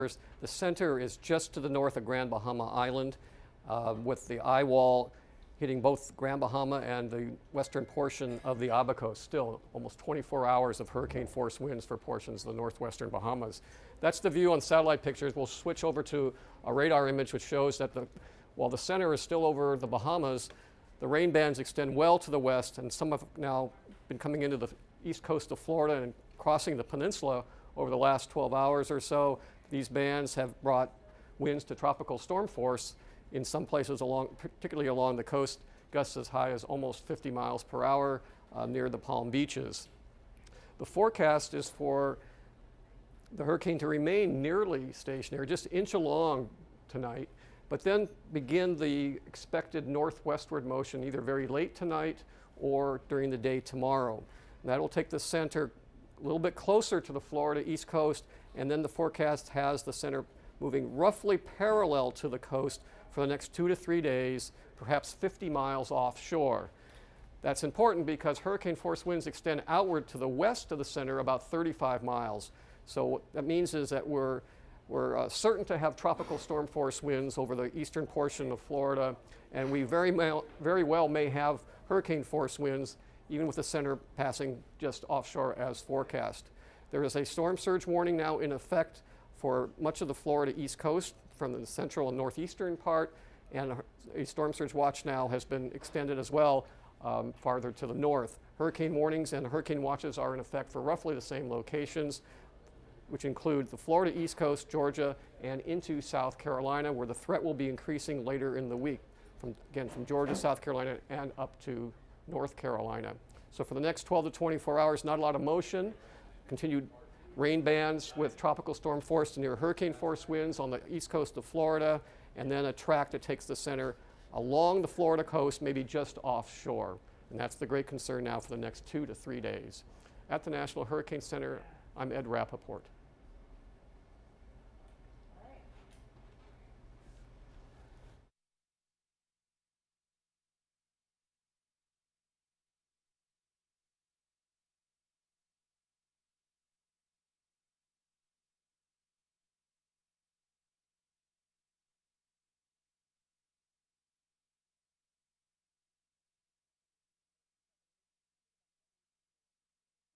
The center is just to the north of Grand Bahama Island, with the eye wall hitting both Grand Bahama and the western portion of the Abacos. Still almost 24 hours of hurricane force winds for portions of the northwestern Bahamas. That's the view on satellite pictures. We'll switch over to a radar image which shows that while the center is still over the Bahamas, the rain bands extend well to the west, and some have now been coming into the east coast of Florida and crossing the peninsula over the last 12 hours or so. These bands have brought winds to tropical storm force in some places particularly along the coast, gusts as high as almost 50 miles per hour near the Palm Beaches. The forecast is for the hurricane to remain nearly stationary, just inch along tonight, but then begin the expected northwestward motion either very late tonight or during the day tomorrow. And that will take the center a little bit closer to the Florida East Coast, and then the forecast has the center moving roughly parallel to the coast for the next 2 to 3 days, perhaps 50 miles offshore. That's important because hurricane force winds extend outward to the west of the center about 35 miles. So what that means is that we're certain to have tropical storm force winds over the eastern portion of Florida, and we very well may have hurricane force winds even with the center passing just offshore as forecast. There is a storm surge warning now in effect for much of the Florida East Coast from the central and northeastern part, and a storm surge watch now has been extended as well farther to the north. Hurricane warnings and hurricane watches are in effect for roughly the same locations, which include the Florida East Coast, Georgia, and into South Carolina, where the threat will be increasing later in the week, from Georgia, South Carolina, and up to North Carolina. So for the next 12 to 24 hours, not a lot of motion, continued rain bands with tropical storm force to near hurricane force winds on the east coast of Florida, and then a track that takes the center along the Florida coast, maybe just offshore. And that's the great concern now for the next 2 to 3 days. At the National Hurricane Center, I'm Ed Rappaport.